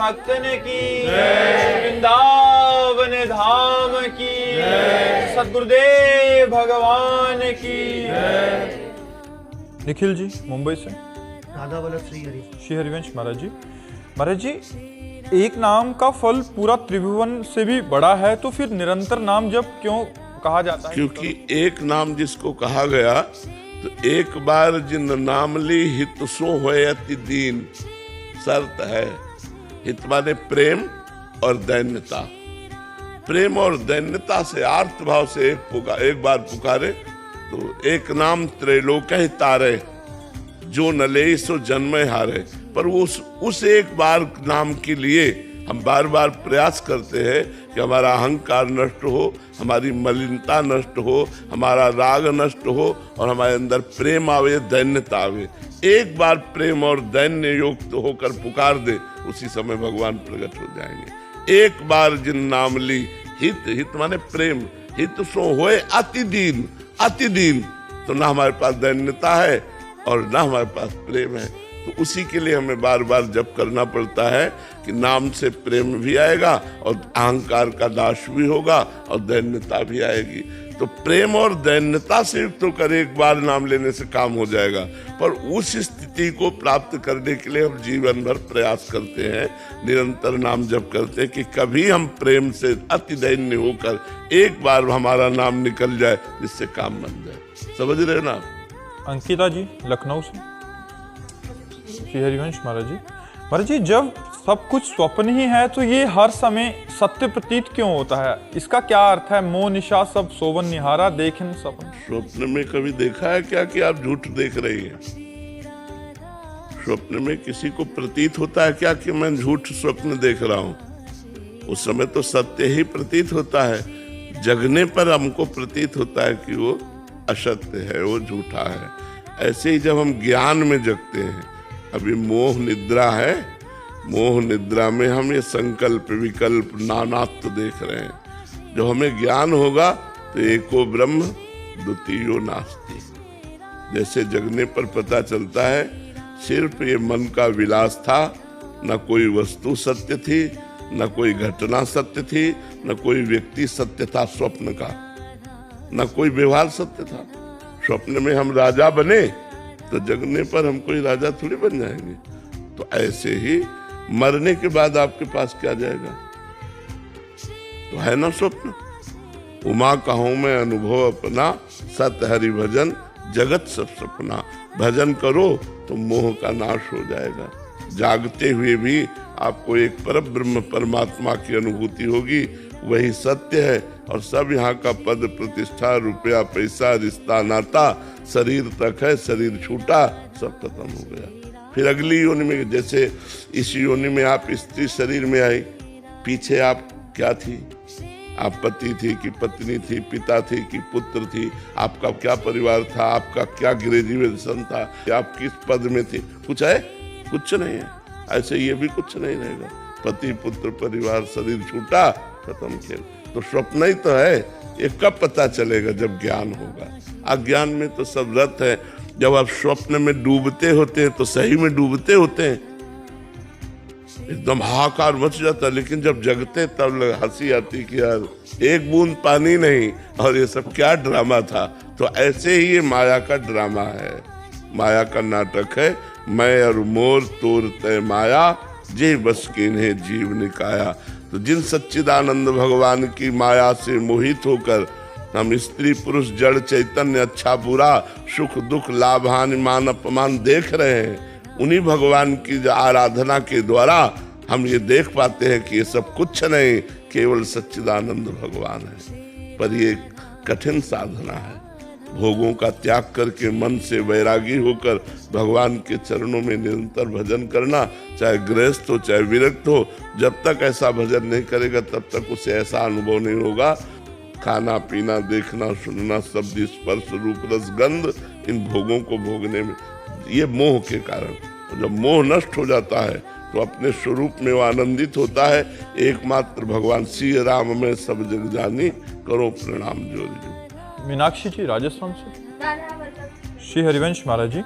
भक्तन की वृंदावन धाम की सद्गुरुदेव भगवान की। निखिल जी मुंबई से। राधा वल्लभ श्री हरिवंश महाराज जी। महाराज जी, एक नाम का फल पूरा त्रिभुवन से भी बड़ा है, तो फिर निरंतर नाम जप क्यों कहा जाता है? क्योंकि एक नाम जिसको कहा गया, तो एक बार जिन नाम ली हित सो होए अति दीन, शर्त है। हित माने प्रेम और दैन्यता। प्रेम और दैन्यता से आर्त भाव से एक बार पुकारे तो एक नाम त्रैलोक ही तारे, जो न ले सो जन्म हारे। पर उस एक बार नाम के लिए हम बार बार प्रयास करते हैं कि हमारा अहंकार नष्ट हो, हमारी मलिनता नष्ट हो, हमारा राग नष्ट हो और हमारे अंदर प्रेम आवे, दैन्यता आवे। एक बार प्रेम और दैन्य युक्त होकर पुकार दे, उसी समय भगवान प्रकट हो जाएंगे। एक बार जिन नाम ली हित माने प्रेम, हित सो होए अति दीन। अति दीन तो ना हमारे पास दैन्यता है और ना हमारे पास प्रेम है, तो उसी के लिए हमें बार बार जप करना पड़ता है कि नाम से प्रेम भी आएगा और अहंकार का नाश भी होगा और दैन्यता भी आएगी। तो प्रेम और दैन्यता से युक्त होकर एक बार नाम लेने से काम हो जाएगा, पर उस स्थिति को प्राप्त करने के लिए हम जीवन भर प्रयास करते हैं, निरंतर नाम जप करते हैं कि कभी हम प्रेम से अति दैन्य होकर एक बार हमारा नाम निकल जाए, जिससे काम बन जाए। समझ रहे ना? अंकिता जी लखनऊ से। श्री हरिवंश महाराज जी। महाराज जी, जब सब कुछ स्वप्न ही है तो ये हर समय सत्य प्रतीत क्यों होता है? इसका क्या अर्थ है? मोह निशा सब सोवन निहारा देखें सपन। स्वप्न में कभी देखा है क्या कि आप झूठ देख रही हैं? स्वप्न में किसी को प्रतीत होता है क्या कि मैं झूठ स्वप्न देख रहा हूं? उस समय तो सत्य ही प्रतीत होता है। जगने पर हमको प्रतीत होता है कि वो असत्य है, वो झूठा है। ऐसे ही जब हम ज्ञान में जगते हैं, अभी मोह निद्रा है, मोह निद्रा में हम ये संकल्प विकल्प नानात्व देख रहे हैं। जो हमें ज्ञान होगा तो एको ब्रह्म द्वितीयो नास्ति। जैसे जगने पर पता चलता है सिर्फ ये मन का विलास था, न कोई वस्तु सत्य थी, न कोई घटना सत्य थी, न कोई व्यक्ति सत्य था स्वप्न का, न कोई व्यवहार सत्य था। स्वप्न में हम राजा बने तो जगने पर हम कोई राजा थोड़ी बन जाएंगे। तो ऐसे ही मरने के बाद आपके पास क्या जाएगा? तो है ना स्वप्न। उमा कहूं मैं अनुभव अपना, सत हरि भजन जगत सब सपना। भजन करो तो मोह का नाश हो जाएगा। जागते हुए भी आपको एक परम ब्रह्म परमात्मा की अनुभूति होगी, वही सत्य है। और सब यहाँ का पद प्रतिष्ठा, रुपया पैसा, रिश्ता नाता, शरीर तक है, शरीर छूटा, सब खत्म हो गया। फिर अगली योनि में, जैसे इस योनि में आप स्त्री शरीर में आई, पीछे आप क्या थी? आप पति थी कि पत्नी थी, पिता थी कि पुत्र थी, आपका क्या परिवार था, आपका क्या ग्रेजुएशन था, आप किस पद में थे? कुछ है? कुछ नहीं है। ऐसे ये भी कुछ नहीं रहेगा। पति पुत्र परिवार शरीर छूटा, खत्म खेल। तो स्वप्न ही तो है। ये कब पता चलेगा? जब ज्ञान होगा। अज्ञान में तो सब रत है। जब आप स्वप्न में डूबते होते हैं तो सही में डूबते होते हैं, एकदम हाहाकार मच जाता है। लेकिन जब जगते तब हंसी आती कि यार एक बूंद पानी नहीं, और ये सब क्या ड्रामा था। तो ऐसे ही ये माया का ड्रामा है, माया का नाटक है। मैं और मोर तोर तय माया, जे बस किन्हें जीव निकाया। तो जिन सच्चिदानंद भगवान की माया से मोहित होकर हम स्त्री पुरुष जड़ चैतन्य अच्छा बुरा सुख दुख लाभ हानि मान अपमान देख रहे हैं, उन्हीं भगवान की आराधना के द्वारा हम ये देख पाते हैं कि ये सब कुछ नहीं, केवल सच्चिदानंद भगवान है। पर ये कठिन साधना है। भोगों का त्याग करके मन से वैरागी होकर भगवान के चरणों में निरंतर भजन करना, चाहे गृहस्थ हो चाहे विरक्त हो। जब तक ऐसा भजन नहीं करेगा तब तक उसे ऐसा अनुभव नहीं होगा। खाना पीना देखना सुनना शब्द स्पर्श रूप रस गंध, इन भोगों को भोगने में ये मोह के कारण। जब मोह नष्ट हो जाता है तो अपने स्वरूप में वो आनंदित होता है। एकमात्र भगवान श्री राम में सब जग जानी, करो प्रणाम जोर जो। मीनाक्षी जी राजस्थान से। श्री हरिवंश महाराज जी।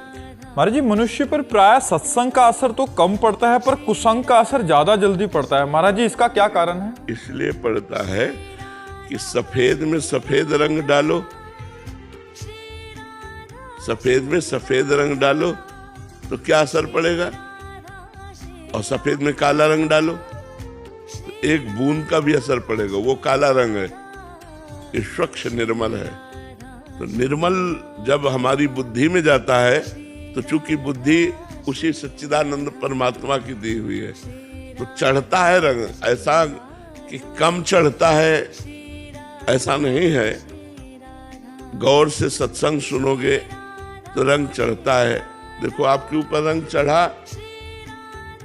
महाराज जी, मनुष्य पर प्राय सत्संग का असर तो कम पड़ता है पर कुसंग का असर ज्यादा जल्दी पड़ता है। महाराज जी, इसका क्या कारण है? इसलिए पड़ता है कि सफेद में सफेद रंग डालो, सफेद में सफेद रंग डालो तो क्या असर पड़ेगा, और सफेद में काला रंग डालो तो एक बूंद का भी असर पड़ेगा, वो काला रंग है, ये स्वच्छ निर्मल है। तो निर्मल जब हमारी बुद्धि में जाता है तो चूंकि बुद्धि उसी सच्चिदानंद परमात्मा की दी हुई है तो चढ़ता है रंग, ऐसा कि कम चढ़ता है ऐसा नहीं है। गौर से सत्संग सुनोगे तो रंग चढ़ता है। देखो आपके ऊपर रंग चढ़ा,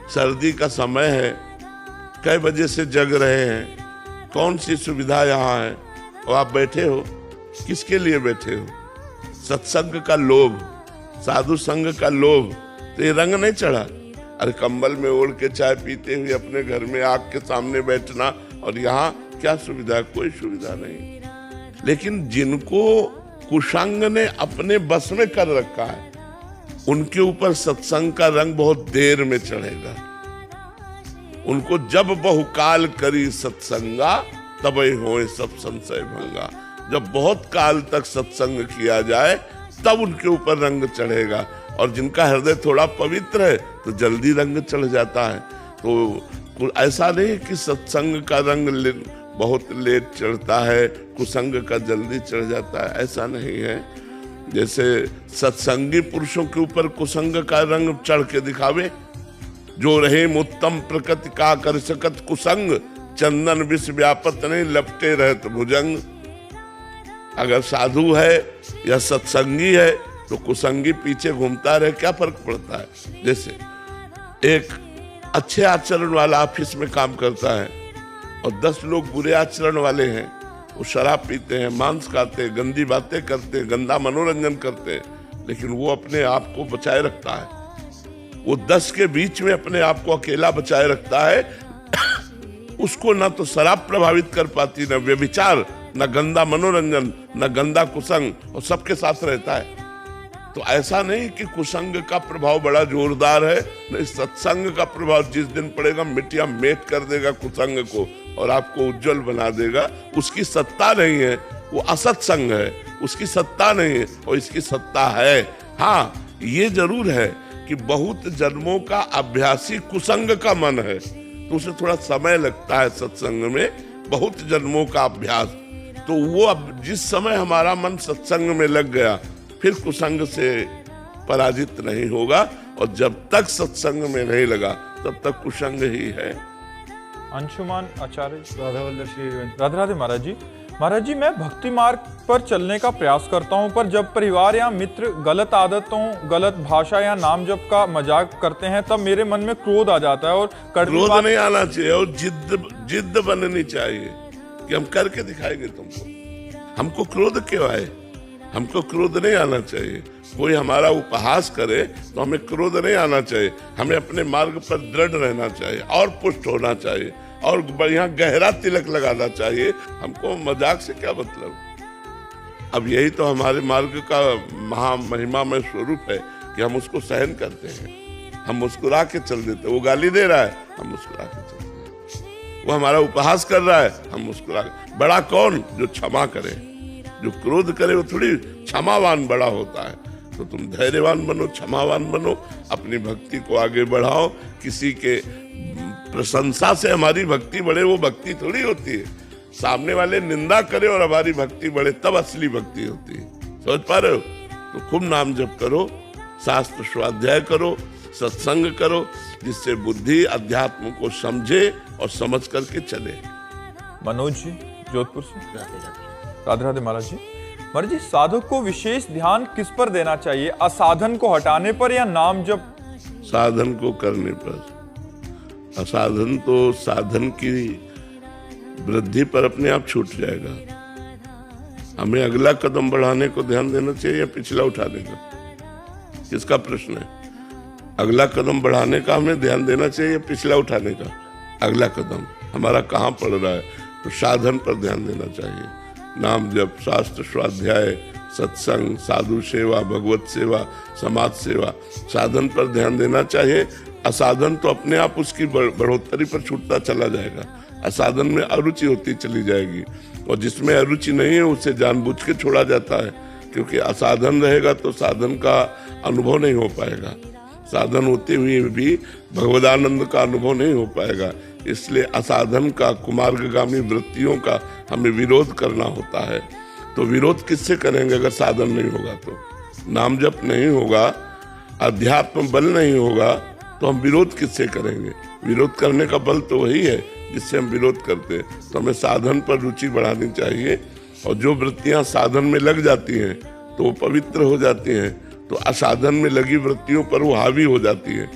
सर्दी का समय है, कई बजे से जग रहे हैं, कौन सी सुविधा यहाँ है, और आप बैठे हो, किसके लिए बैठे हो? सत्संग का लोभ, साधु संग का लोभ, तो ये रंग नहीं चढ़ा। अरे कंबल में ओढ़ के चाय पीते हुए अपने घर में आग के सामने बैठना, और यहाँ क्या सुविधा? कोई सुविधा नहीं। लेकिन जिनको कुसंग ने अपने बस में कर रखा है उनके ऊपर सत्संग का रंग बहुत देर में चढ़ेगा। उनको जब बहुकाल करी सत्संगा तबै होए सब संशय भंगा। जब बहुत काल तक सत्संग किया जाए तब उनके ऊपर रंग चढ़ेगा। और जिनका हृदय थोड़ा पवित्र है तो जल्दी रंग चढ़ जाता है। तो ऐसा नहीं कि सत्संग का रंग बहुत लेट चढ़ता है, कुसंग का जल्दी चढ़ जाता है, ऐसा नहीं है। जैसे सत्संगी पुरुषों के ऊपर कुसंग का रंग चढ़ के दिखावे, जो रहे उत्तम प्रकृति का कर सकत कुसंग, चंदन विष व्यापत नहीं लपटे रहत भुजंग। अगर साधु है या सत्संगी है तो कुसंगी पीछे घूमता रहे, क्या फर्क पड़ता है? जैसे एक अच्छे आचरण वाला ऑफिस में काम करता है और 10 लोग बुरे आचरण वाले हैं, वो शराब पीते हैं, मांस खाते हैं, गंदी बातें करते हैं, गंदा मनोरंजन करते हैं, लेकिन वो अपने आप को बचाए रखता है। वो 10 के बीच में अपने आप को अकेला बचाए रखता है। उसको ना तो शराब प्रभावित कर पाती, ना व्यभिचार, ना गंदा मनोरंजन, ना गंदा कुसंग, और सबके साथ रहता है। तो ऐसा नहीं कि कुसंग का प्रभाव बड़ा जोरदार है, नहीं, सत्संग का प्रभाव जिस दिन पड़ेगा मिट्टिया मेट कर देगा कुसंग को और आपको उज्जवल बना देगा। उसकी सत्ता नहीं है, वो असत्संग है, उसकी सत्ता नहीं है, और इसकी सत्ता है। हाँ, ये जरूर है कि बहुत जन्मों का अभ्यासी कुसंग का मन है तो उसे थोड़ा समय लगता है सत्संग में, बहुत जन्मों का अभ्यास। तो वो अब जिस समय हमारा मन सत्संग में लग गया फिर कुसंग से पराजित नहीं होगा, और जब तक सत्संग में नहीं लगा तब तक कुसंग ही है। अंशुमान आचार्य, राधा वल्लभ श्री हरिवंश। राधे राधे महाराज जी। महाराज जी, मैं भक्ति मार्ग पर चलने का प्रयास करता हूं, पर जब परिवार या मित्र गलत आदतों, गलत भाषा या नाम जप का मजाक करते हैं तब मेरे मन में क्रोध आ जाता है। और क्रोध नहीं आना चाहिए, और जिद्द बननी चाहिए कि हम करके दिखाएंगे तुमको। हमको क्रोध क्यों आए? हमको क्रोध नहीं आना चाहिए। कोई हमारा उपहास करे तो हमें क्रोध नहीं आना चाहिए। हमें अपने मार्ग पर दृढ़ रहना चाहिए और पुष्ट होना चाहिए और बढ़िया गहरा तिलक लगाना चाहिए। हमको मजाक से क्या मतलब? अब यही तो हमारे मार्ग का महा महिमामय स्वरूप है कि हम उसको सहन करते हैं, हम मुस्कुरा के चल देते। वो गाली दे रहा है, हम मुस्कुरा के चलते हैं। वो हमारा उपहास कर रहा है, हम मुस्कुरा के। बड़ा कौन? जो क्षमा करे। जो क्रोध करे वो थोड़ी क्षमावान बड़ा होता है। तो तुम धैर्यवान बनो, क्षमावान बनो, अपनी भक्ति को आगे बढ़ाओ। किसी के प्रशंसा से हमारी भक्ति बढ़े, वो भक्ति थोड़ी होती है। सामने वाले निंदा करे और हमारी भक्ति बढ़े, तब असली भक्ति होती है। समझ पा रहे हो? तो खूब नाम जप करो, शास्त्र स्वाध्याय करो, सत्संग करो, जिससे बुद्धि अध्यात्म को समझे और समझ करके चले। मनोज जी, जोधपुर से। राधे राधे महाराज जी। महाराज जी, साधक को विशेष ध्यान किस पर देना चाहिए? असाधन को हटाने पर या नाम जप? साधन को करने पर। असाधन तो साधन की वृद्धि पर अपने आप छूट जाएगा। हमें अगला कदम बढ़ाने को ध्यान देना चाहिए या पिछला उठाने का? किसका प्रश्न है? अगला कदम बढ़ाने का हमें ध्यान देना चाहिए या पिछला उठाने का? अगला कदम हमारा कहाँ पड़ रहा है, तो साधन पर ध्यान देना चाहिए। नाम जप, शास्त्र स्वाध्याय, सत्संग, साधु सेवा, भगवत सेवा, समाज सेवा, साधन पर ध्यान देना चाहिए। असाधन तो अपने आप उसकी बढ़ोतरी पर छूटता चला जाएगा। असाधन में अरुचि होती चली जाएगी, और जिसमें अरुचि नहीं है उसे जानबूझ के छोड़ा जाता है, क्योंकि असाधन रहेगा तो साधन का अनुभव नहीं हो पाएगा, साधन होते हुए भी भगवदानंद का अनुभव नहीं हो पाएगा। इसलिए असाधन का, कुमार्गगामी वृत्तियों का हमें विरोध करना होता है। तो विरोध किससे करेंगे अगर साधन नहीं होगा तो? नाम जप नहीं होगा, अध्यात्म बल नहीं होगा, तो हम विरोध किससे करेंगे? विरोध करने का बल तो वही है जिससे हम विरोध करते हैं। तो हमें साधन पर रुचि बढ़ानी चाहिए, और जो वृत्तियां साधन में लग जाती हैं तो वो पवित्र हो जाती हैं, तो असाधन में लगी वृत्तियों पर वो हावी हो जाती है।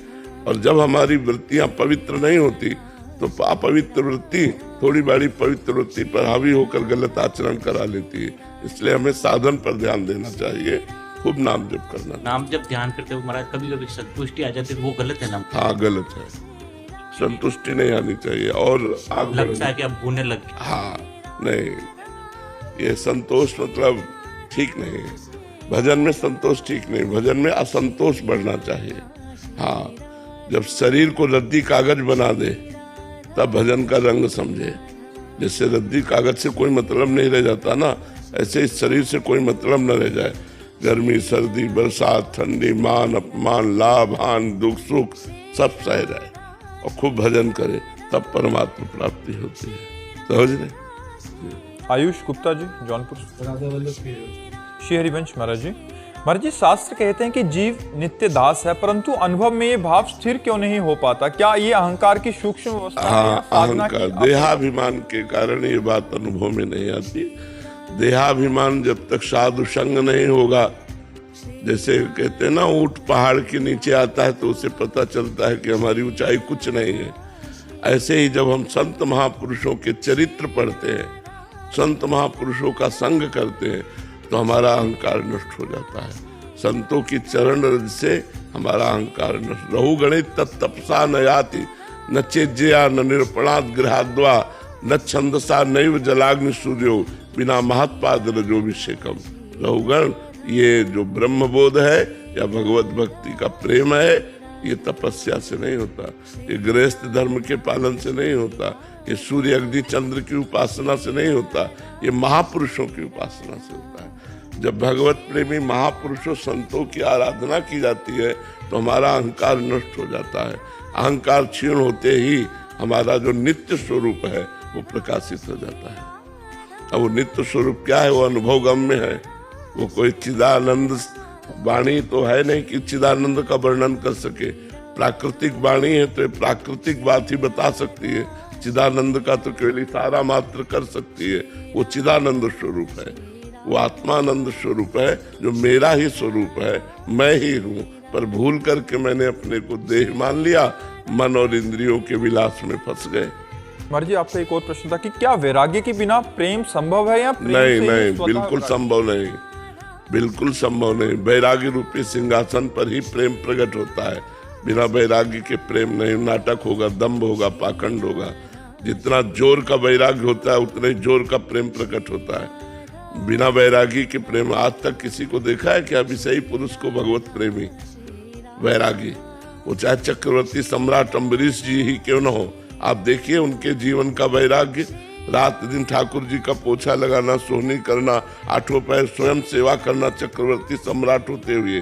और जब हमारी वृत्तियां पवित्र नहीं होती तो अपवित्र वृत्ति थोड़ी बड़ी पवित्र वृत्ति पर हावी होकर गलत आचरण करा लेती है। इसलिए हमें साधन पर ध्यान देना चाहिए, खूब नाम जप करना। नाम जब ध्यान करते हो महाराज, कभी कभी संतुष्टि आ जाती है, वो गलत है ना? हाँ, गलत है, संतुष्टि नहीं आनी चाहिए। और लगता है कि अब भूने लग गए। हाँ, नहीं, ये संतोष मतलब ठीक नहीं है। भजन में संतोष ठीक नहीं, भजन में असंतोष बढ़ना चाहिए। हाँ, जब शरीर को रद्दी कागज बना दे तब भजन का रंग समझे। जैसे रद्दी कागज से कोई मतलब नहीं रह जाता ना, ऐसे इस शरीर से कोई मतलब न रह जाए। गर्मी, सर्दी, बरसात, ठंडी, मान अपमान, लाभ हानि, दुख सुख सब सह जाए और खूब भजन करे, तब परमात्मा प्राप्ति होती है। समझ रहे? आयुष गुप्ता जी, जौनपुर। श्री हरिवंश महाराज जी, महाराज जी, शास्त्र कहते हैं कि जीव नित्य दास है, परंतु अनुभव में ये भाव स्थिर क्यों नहीं हो पाता? क्या ये अहंकार की सूक्ष्म अवस्था है? हाँ, अहंकार, देहाभिमान के कारण ये बात अनुभव में नहीं आती। देहाभिमान जब तक साधु संग नहीं होगा, जैसे कहते हैं ना, ऊंट पहाड़ के नीचे आता है तो उसे पता चलता है कि हमारी ऊंचाई कुछ नहीं है। ऐसे ही जब हम संत महापुरुषों के चरित्र पढ़ते हैं, संत महापुरुषों का संग करते हैं, तो हमारा अहंकार नष्ट हो जाता है। संतों की चरण रज से हमारा अहंकार नष्ट। रहु गणित तत्तपसा न याति, न चेज्या न निरपणात् गृहाद्वा, न छंदसा नैव जलाग्नि सूर्यो, बिना महत्पाद रजोभिषेकम। रहुगण, ये जो ब्रह्मबोध है या भगवत भक्ति का प्रेम है, ये तपस्या से नहीं होता, ये गृहस्थ धर्म के पालन से नहीं होता, ये सूर्य अग्नि चंद्र की उपासना से नहीं होता, ये महापुरुषों की उपासना से होता है। जब भगवत प्रेमी महापुरुषों संतों की आराधना की जाती है तो हमारा अहंकार नष्ट हो जाता है। अहंकार क्षीण होते ही हमारा जो नित्य स्वरूप है वो प्रकाशित हो जाता है। अब वो नित्य स्वरूप क्या है? वो अनुभव गम्य है। वो कोई चिदानंद वाणी तो है नहीं कि चिदानंद का वर्णन कर सके। प्राकृतिक वाणी है तो प्राकृतिक बात ही बता सकती है। चिदानंद का तो केवल इशारा मात्र कर सकती है। वो चिदानंद स्वरूप है, वो आत्मानंद स्वरूप है, जो मेरा ही स्वरूप है, मैं ही हूँ। पर भूल करके मैंने अपने को देह मान लिया, मन और इंद्रियों के विलास में फंस गए। महाराज जी, आपका एक और प्रश्न था कि क्या वैराग्य के बिना प्रेम संभव है या प्रेम नहीं, से नहीं, बिल्कुल संभव नहीं, बिल्कुल संभव नहीं। वैराग्य रूपी सिंहासन पर ही प्रेम प्रकट होता है। बिना वैराग्य के प्रेम नहीं। नाटक होगा, दम्भ होगा, पाखंड होगा। जितना जोर का वैराग्य होता है उतना ही जोर का प्रेम प्रकट होता है। बिना वैरागी के प्रेम, आज तक किसी को देखा है क्या विषयी पुरुष को भगवत प्रेमी वैरागी? वो चाहे चक्रवर्ती सम्राट अम्बरीश जी ही क्यों न हो, आप देखिए उनके जीवन का वैराग्य। रात दिन ठाकुर जी का पोछा लगाना, सोहनी करना, आठों पैर स्वयं सेवा करना, चक्रवर्ती सम्राट होते हुए,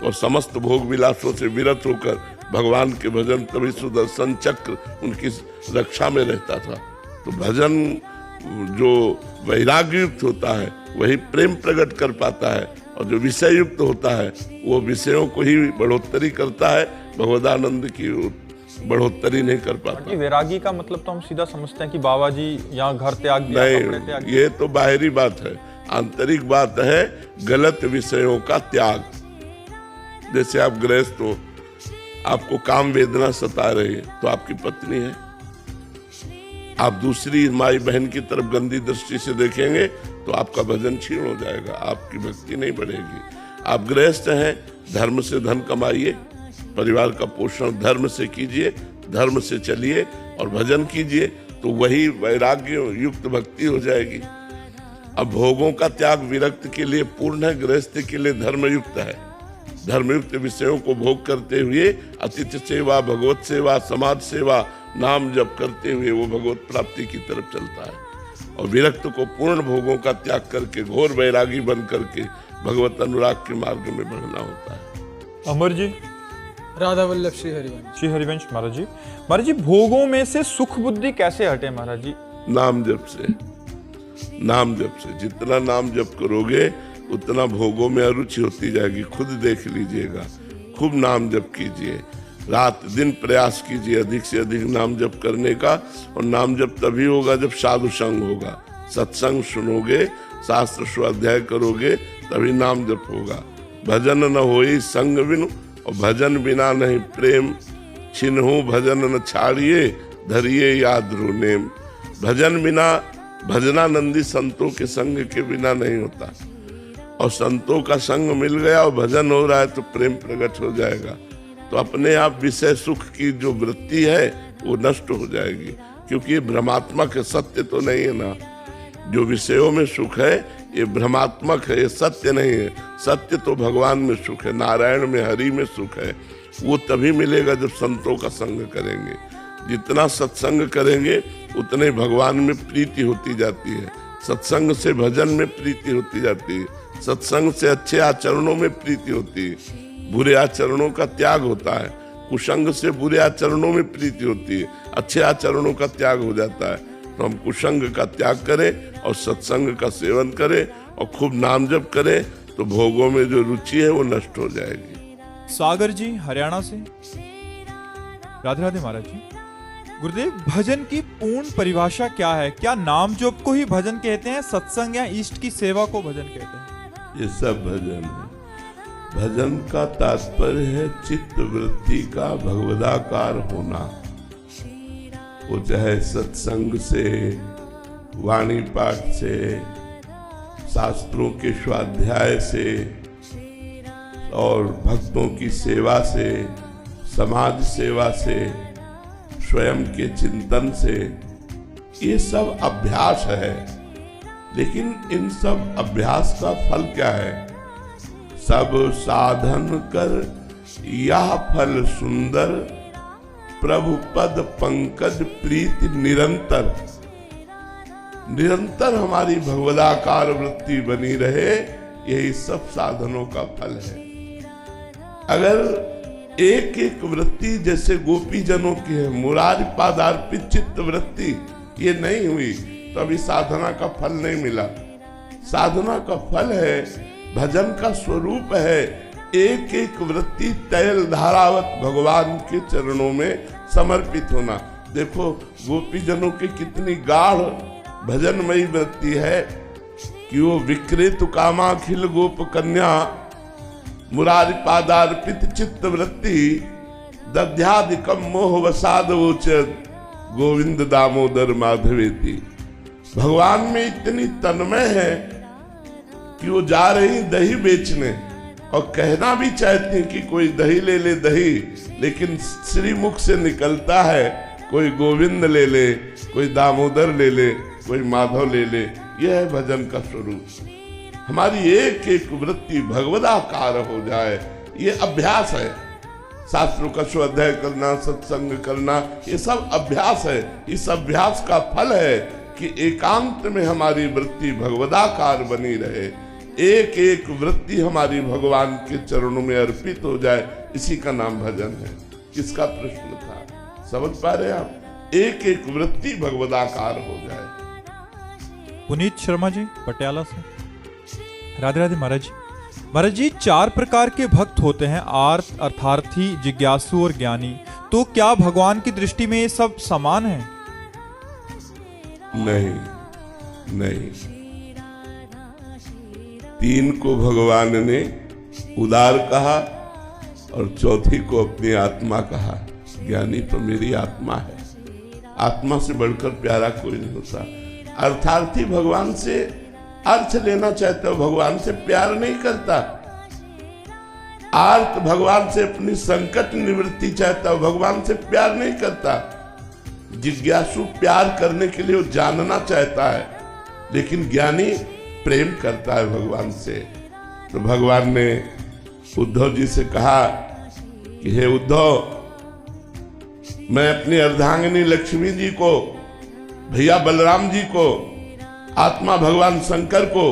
और समस्त भोग विलासों से विरत होकर भगवान के भजन, तभी सुदर्शन चक्र उनकी रक्षा में रहता था। तो भजन जो वैराग्य युक्त होता है वही प्रेम प्रकट कर पाता है, और जो विषय युक्त होता है वो विषयों को ही बढ़ोतरी करता है, भगवदानंद की बढ़ोतरी नहीं कर पाता। वैरागी का मतलब तो हम सीधा समझते हैं कि बाबा जी यहाँ घर त्याग दिया, कपड़े त्याग दिया। ये तो बाहरी बात है। आंतरिक बात है गलत विषयों का त्याग। जैसे आप गृहस्थ हो, आपको काम वेदना सता रही है तो आपकी पत्नी है, आप दूसरी माई बहन की तरफ गंदी दृष्टि से देखेंगे तो आपका भजन क्षीण हो जाएगा, आपकी भक्ति नहीं बढ़ेगी। आप गृहस्थ हैं, धर्म से धन कमाइए, परिवार का पोषण धर्म से कीजिए, धर्म से चलिए और भजन कीजिए, तो वही वैराग्य युक्त भक्ति हो जाएगी। अब भोगों का त्याग विरक्त के लिए पूर्ण है, गृहस्थ के लिए धर्मयुक्त है। धर्मयुक्त विषयों को भोग करते हुए अतिथि सेवा, भगवत सेवा, समाज सेवा, नाम जप करते हुए वो भगवत प्राप्ति की तरफ चलता है। और विरक्त को पूर्ण भोगों का त्याग करके घोर वैरागी बन करके भगवत अनुराग के मार्ग में बढ़ना होता है। अमर जी, राधा वल्लभ श्री हरिवंश। श्री हरिवंश महाराज जी। महाराज जी, भोगों में से सुख बुद्धि कैसे हटे महाराज जी? नाम जप से। नाम जप से जितना नाम जप करोगे उतना भोगों में अरुचि होती जाएगी। खुद देख लीजिएगा। खूब नाम जप कीजिए, रात दिन प्रयास कीजिए अधिक से अधिक नाम जप करने का। और नाम जप तभी होगा जब साधु संग होगा, सत्संग सुनोगे, शास्त्र स्वाध्याय करोगे, तभी नाम जप होगा। भजन न होई संग बिनु, और भजन बिना नहीं प्रेम। छिन्हु भजन न छाड़िए, धरिए याद रो नेम। भजन बिना, भजनानंदी संतों के संग के बिना नहीं होता। और संतों का संग मिल गया और भजन हो रहा है तो प्रेम प्रकट हो जाएगा। तो अपने आप विषय सुख की जो वृत्ति है वो नष्ट हो जाएगी, क्योंकि ये भ्रमात्मक है, सत्य तो नहीं है ना। जो विषयों में सुख है ये भ्रमात्मक है, ये सत्य नहीं है। सत्य तो भगवान में सुख है, नारायण में, हरि में सुख है। वो तभी मिलेगा जब संतों का संग करेंगे। जितना सत्संग करेंगे उतने भगवान में प्रीति होती जाती है। सत्संग से भजन में प्रीति होती जाती है। सत्संग से अच्छे आचरणों में प्रीति होती है। बुरे आचरणों का त्याग होता है। कुसंग से बुरे आचरणों में प्रीति होती है, अच्छे आचरणों का त्याग हो जाता है। तो हम कुसंग का त्याग करें और सत्संग का सेवन करें और खूब नाम जप करें, तो भोगों में जो रुचि है वो नष्ट हो जाएगी। सागर जी हरियाणा से। राधे राधे महाराज जी। गुरुदेव, भजन की पूर्ण परिभाषा क्या है? क्या नाम जप को ही भजन कहते हैं, सत्संग या इष्ट की सेवा को भजन कहते हैं? ये सब भजन है। भजन का तात्पर्य है चित्त वृत्ति का भगवदाकार होना। वो चाहे सत्संग से, वाणी पाठ से, शास्त्रों के स्वाध्याय से और भक्तों की सेवा से, समाज सेवा से, स्वयं के चिंतन से, ये सब अभ्यास है। लेकिन इन सब अभ्यास का फल क्या है? सब साधन कर यह फल सुंदर, प्रभु पद पंकज प्रीति निरंतर। निरंतर हमारी भगवदाकार वृत्ति बनी रहे, यही सब साधनों का फल है। अगर एक एक वृत्ति जैसे गोपी जनों की है, मुरारी पादार्पित चित्त वृत्ति, ये नहीं हुई तो अभी साधना का फल नहीं मिला। साधना का फल है, भजन का स्वरूप है, एक एक वृत्ति तैल धारावत भगवान के चरणों में समर्पित होना। देखो गोपी जनों की कितनी गाढ़ भजनमयी वृत्ति है कि वो विक्रेतु कामाखिल गोप कन्या, मुरारी पादार्पित चित्त वृत्ति, दध्यादिकम मोह वसाद वोचर, गोविंद दामोदर माधवेति। भगवान में इतनी तन्मय है कि वो जा रही दही बेचने और कहना भी चाहती हैं कि कोई दही ले ले दही, लेकिन श्रीमुख से निकलता है कोई गोविंद ले ले, कोई दामोदर ले ले, कोई माधव ले ले। यह है भजन का स्वरूप। हमारी एक एक वृत्ति भगवदाकार हो जाए, ये अभ्यास है। शास्त्रों का स्वाध्याय करना, सत्संग करना, ये सब अभ्यास है। इस अभ्यास का फल है कि एकांत में हमारी वृत्ति भगवदाकार बनी रहे, एक एक वृत्ति हमारी भगवान के चरणों में अर्पित हो जाए। इसी का नाम भजन है। किसका प्रश्न था, समझ पा रहे आप? एक एक वृत्ति भगवदाकार हो जाए। पुनीत शर्मा जी पटियाला से। राधे राधे महाराज जी। महाराज जी, 4 प्रकार के भक्त होते हैं, आर्त, अर्थार्थी, जिज्ञासु और ज्ञानी। तो क्या भगवान की दृष्टि में ये सब समान है? नहीं नहीं, 3 को भगवान ने उदार कहा और चौथी को अपनी आत्मा कहा। ज्ञानी तो मेरी आत्मा है, आत्मा से बढ़कर प्यारा कोई नहीं होता। अर्थार्थी भगवान से अर्थ लेना चाहता है, भगवान से प्यार नहीं करता। आर्त भगवान से अपनी संकट निवृत्ति चाहता है, भगवान से प्यार नहीं करता। जिज्ञासु प्यार करने के लिए वो जानना चाहता है, लेकिन ज्ञानी प्रेम करता है भगवान से। तो भगवान ने उद्धव जी से कहा कि हे उद्धव, मैं अपनी अर्धांगिनी लक्ष्मी जी को, भैया बलराम जी को, आत्मा भगवान शंकर को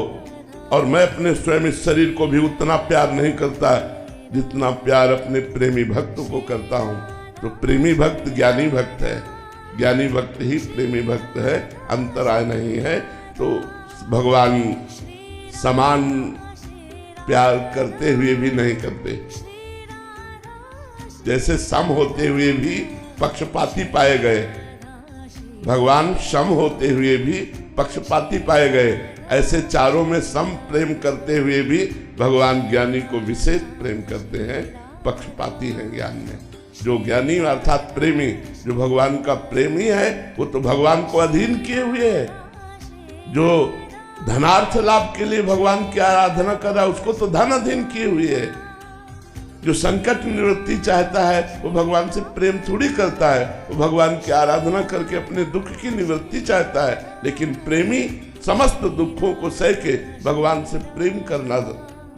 और मैं अपने स्वयं इस शरीर को भी उतना प्यार नहीं करता जितना प्यार अपने प्रेमी भक्त को करता हूं। तो प्रेमी भक्त ज्ञानी भक्त है, ज्ञानी भक्त ही प्रेमी भक्त है, अंतराय नहीं है। तो भगवान समान प्यार करते हुए भी नहीं करते, जैसे सम होते हुए भी पक्षपाती पाए गए, भगवान सम होते हुए भी पक्षपाती पाए गए, ऐसे चारों में सम प्रेम करते हुए भी भगवान ज्ञानी को विशेष प्रेम करते हैं, पक्षपाती हैं ज्ञान में। जो ज्ञानी अर्थात प्रेमी, जो भगवान का प्रेमी है, वो तो भगवान को अधीन किए हुए है। जो धनार्थ लाभ के लिए भगवान की आराधना कर रहा है, उसको तो धन अधीन किए हुए है। जो संकट निवृत्ति चाहता है वो भगवान से प्रेम थोड़ी करता है, वो भगवान की आराधना करके अपने दुख की निवृत्ति चाहता है। लेकिन प्रेमी समस्त दुखों को सह के भगवान से प्रेम करना,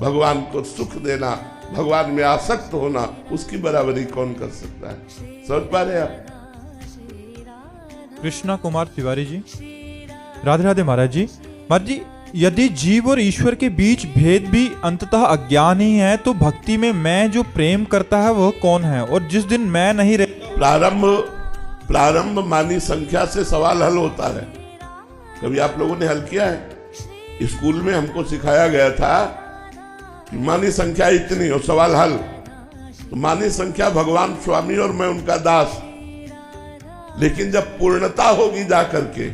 भगवान को सुख देना, भगवान में आसक्त होना, उसकी बराबरी कौन कर सकता है? समझ पा रहे आप? कृष्णा कुमार तिवारी जी, राधे राधे महाराज जी। महाराज जी, यदि जीव और ईश्वर के बीच भेद भी अंततः अज्ञान ही है, तो भक्ति में मैं जो प्रेम करता है वह कौन है? और जिस दिन मैं नहीं रह प्रारंभ मानी संख्या से सवाल हल होता है। कभी आप लोगों ने हल किया है? स्कूल में हमको सिखाया गया था कि मानी संख्या इतनी और सवाल हल। तो मानी संख्या भगवान स्वामी और मैं उनका दास, लेकिन जब पूर्णता होगी जा करके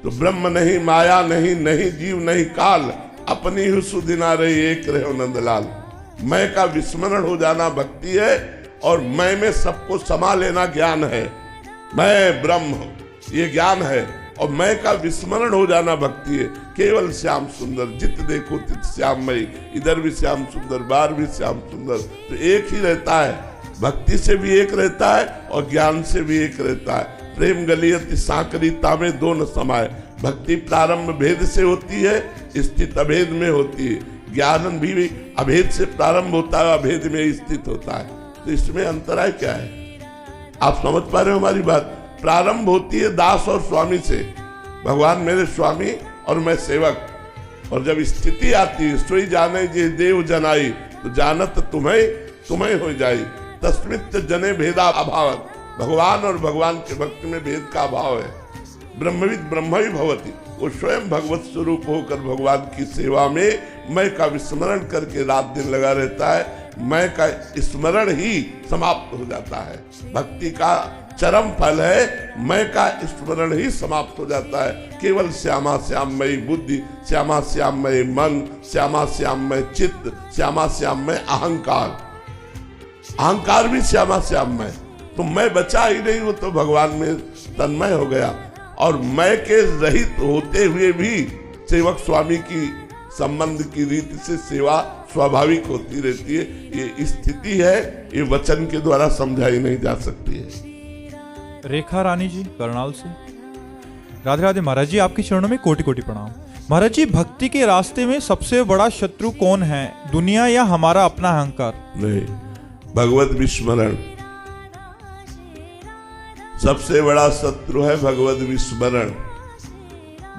तो ब्रह्म नहीं, माया नहीं, नहीं जीव नहीं काल, अपनी ही सुदिना रही एक रहो नंदलाल। मैं का विस्मरण हो जाना भक्ति है और मैं में सबको समा लेना ज्ञान है। मैं ब्रह्म ये ज्ञान है और मैं का विस्मरण हो जाना भक्ति है। केवल श्याम सुंदर, जित देखो तित श्याममयी, इधर भी श्याम सुंदर, बाहर भी श्याम सुंदर। तो एक ही रहता है, भक्ति से भी एक रहता है और ज्ञान से भी एक रहता है। प्रेम गलियत साकरीता में दो न समाये। भक्ति प्रारंभ भेद से होती है, स्थित अभेद में होती है। ज्ञान भी अभेद से प्रारंभ होता है, अभेद में स्थित होता है। तो इसमें अंतराय क्या है? आप समझ पा रहे हो हमारी बात? प्रारंभ होती है दास और स्वामी से, भगवान मेरे स्वामी और मैं सेवक। और जब स्थिति आती है, सोई जाने जे देव जनाई, तो जानत तुम्हें हो जाई। तस्मित जने भेदा अभाव। भगवान और भगवान के भक्त में भेद का अभाव है। ब्रह्मविद ब्रह्म ही भवति, वो स्वयं भगवत स्वरूप होकर भगवान की सेवा में मैं का विस्मरण करके रात दिन लगा रहता है। मैं का स्मरण ही समाप्त हो जाता है। भक्ति का चरम फल है, मैं का स्मरण ही समाप्त हो जाता है। केवल श्यामा श्याममयी बुद्धि, श्यामा श्याममय मन, श्यामा श्याममय चित्त, श्यामा श्याममय अहंकार। अहंकार भी श्यामा श्याममय। तो मैं बचा ही नहीं, वो तो भगवान में तन्मय हो गया। और मैं के रहित होते हुए भी सेवक स्वामी की संबंध की रीति से सेवा स्वाभाविक होती रहती है। ये स्थिति है, ये वचन के द्वारा समझाई नहीं जा सकती है। रेखा रानी जी करनाल से, राधे राधे महाराज जी, आपके चरणों में कोटि कोटि प्रणाम। महाराज जी, भक्ति के रास्ते में सबसे बड़ा शत्रु कौन है, दुनिया या हमारा अपना अहंकार? नहीं, भगवत विस्मरण सबसे बड़ा शत्रु है। भगवत विस्मरण,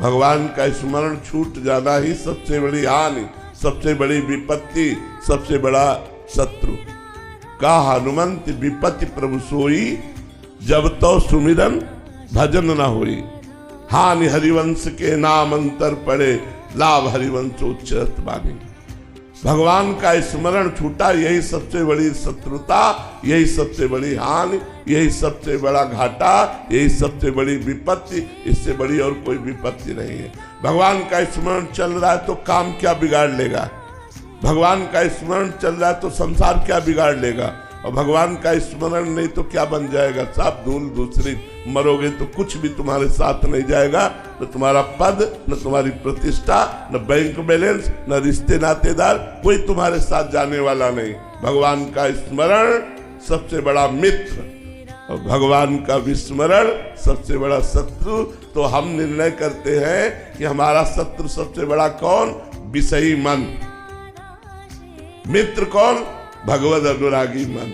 भगवान का स्मरण छूट जाना ही सबसे बड़ी हानि, सबसे बड़ी विपत्ति, सबसे बड़ा शत्रु। का हनुमंत विपत्ति प्रभु सोई, जब तो सुमिरन भजन न होई। हानि हरिवंश के नाम अंतर पड़े, लाभ हरिवंश उच्चरत बानी। भगवान का स्मरण छूटा, यही सबसे बड़ी शत्रुता, यही सबसे बड़ी हानि, यही सबसे बड़ा घाटा, यही सबसे बड़ी विपत्ति। इससे बड़ी और कोई विपत्ति नहीं है। भगवान का स्मरण चल रहा है तो काम क्या बिगाड़ लेगा? भगवान का स्मरण चल रहा है तो संसार क्या बिगाड़ लेगा? और भगवान का स्मरण नहीं तो क्या बन जाएगा? सब धूल दूसरी। मरोगे तो कुछ भी तुम्हारे साथ नहीं जाएगा, न तुम्हारा पद, न तुम्हारी प्रतिष्ठा, न बैंक बैलेंस, न रिश्ते नातेदार, कोई तुम्हारे साथ जाने वाला नहीं। भगवान का स्मरण सबसे बड़ा मित्र और भगवान का विस्मरण सबसे बड़ा शत्रु, तो हम निर्णय करते हैं कि हमारा शत्रु सबसे बड़ा कौन? विषयी मन। मित्र कौन? भगवद अनुरागी मन।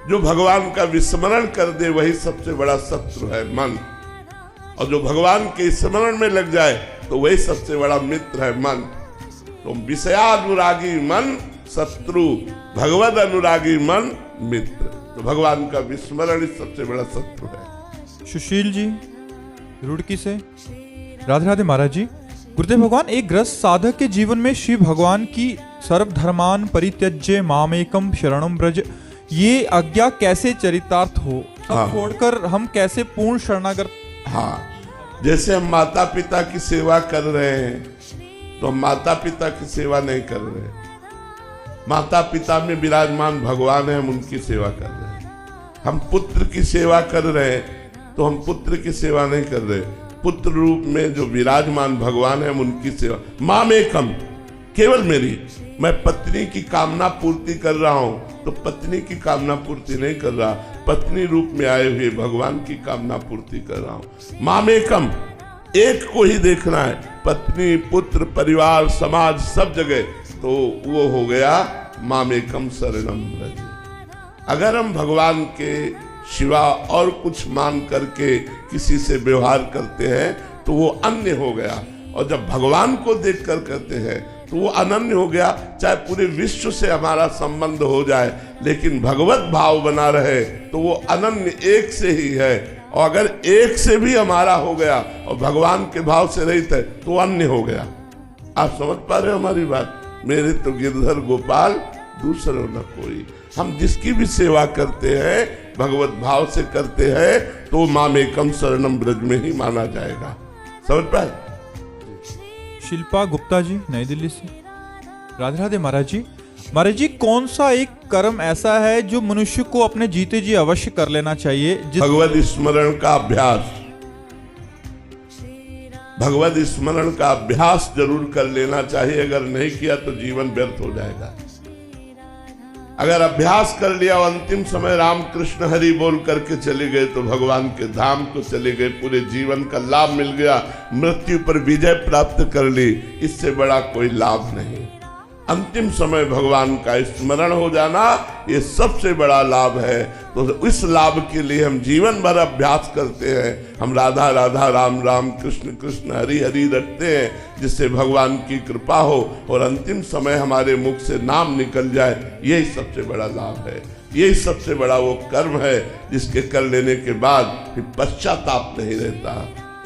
जो भगवान का विस्मरण कर दे वही सबसे बड़ा शत्रु है, मन। और जो भगवान के स्मरण में लग जाए तो वही सबसे बड़ा मित्र है, मन। तो विषयानुरागी मन शत्रु, भगवद अनुरागी मन मित्र। तो भगवान का विस्मरण ही सबसे बड़ा शत्रु है। सुशील जी रुड़की से, राधे राधे महाराज जी। गुरुदेव भगवान, एक गृहस्थ साधक के जीवन में श्री भगवान की सर्वधर्मान परित्यज्य मामेकम शरणम ब्रज, ये आज्ञा कैसे चरितार्थ हो? सब छोड़कर हम कैसे पूर्ण शरणागत? हाँ, जैसे हम माता पिता की सेवा कर रहे हैं तो हम माता पिता की सेवा नहीं कर रहे। माता पिता में विराजमान भगवान है, हम उनकी सेवा कर रहे हैं। हम पुत्र की सेवा कर रहे हैं तो हम पुत्र की सेवा नहीं कर रहे। पुत्र रूप में जो विराजमान भगवान है हम उनकी सेवा। मामेकम, केवल मेरी। मैं पत्नी की कामना पूर्ति कर रहा हूं तो पत्नी की कामना पूर्ति नहीं कर रहा, पत्नी रूप में आए हुए भगवान की कामना पूर्ति कर रहा हूं। मामेकम, एक को ही देखना है, पत्नी पुत्र परिवार समाज सब जगह, तो वो हो गया मामेकम शरणम ब्रज। अगर हम भगवान के सिवा और कुछ मान करके किसी से व्यवहार करते हैं तो वो अन्य हो गया, और जब भगवान को देख कर करते हैं तो वो अनन्य हो गया। चाहे पूरे विश्व से हमारा संबंध हो जाए लेकिन भगवत भाव बना रहे तो वो अनन्य एक से ही है। और अगर एक से भी हमारा हो गया और भगवान के भाव से रहित है तो अन्य हो गया। आप समझ पा रहे हो हमारी बात? मेरे तो गिरधर गोपाल दूसरों न कोई। हम जिसकी भी सेवा करते हैं भगवत भाव से करते हैं तो मामेकम शरणम ब्रज में ही माना जाएगा। समझ पाए? शिल्पा गुप्ता जी नई दिल्ली से, राधे राधे महाराज जी। महाराज जी, कौन सा एक कर्म ऐसा है जो मनुष्य को अपने जीते जी अवश्य कर लेना चाहिए? भगवत स्मरण का अभ्यास। भगवत स्मरण का अभ्यास जरूर कर लेना चाहिए। अगर नहीं किया तो जीवन व्यर्थ हो जाएगा। अगर अभ्यास कर लिया और अंतिम समय राम कृष्ण हरि बोल करके चले गए तो भगवान के धाम को चले गए, पूरे जीवन का लाभ मिल गया, मृत्यु पर विजय प्राप्त कर ली। इससे बड़ा कोई लाभ नहीं। अंतिम समय भगवान का स्मरण हो जाना ये सबसे बड़ा लाभ है। तो इस लाभ के लिए हम जीवन भर अभ्यास करते हैं। हम राधा राधा राम राम कृष्ण कृष्ण हरि हरि रटते हैं जिससे भगवान की कृपा हो और अंतिम समय हमारे मुख से नाम निकल जाए। यही सबसे बड़ा लाभ है। यही सबसे बड़ा वो कर्म है जिसके कर लेने के बाद फिर पश्चाताप नहीं रहता,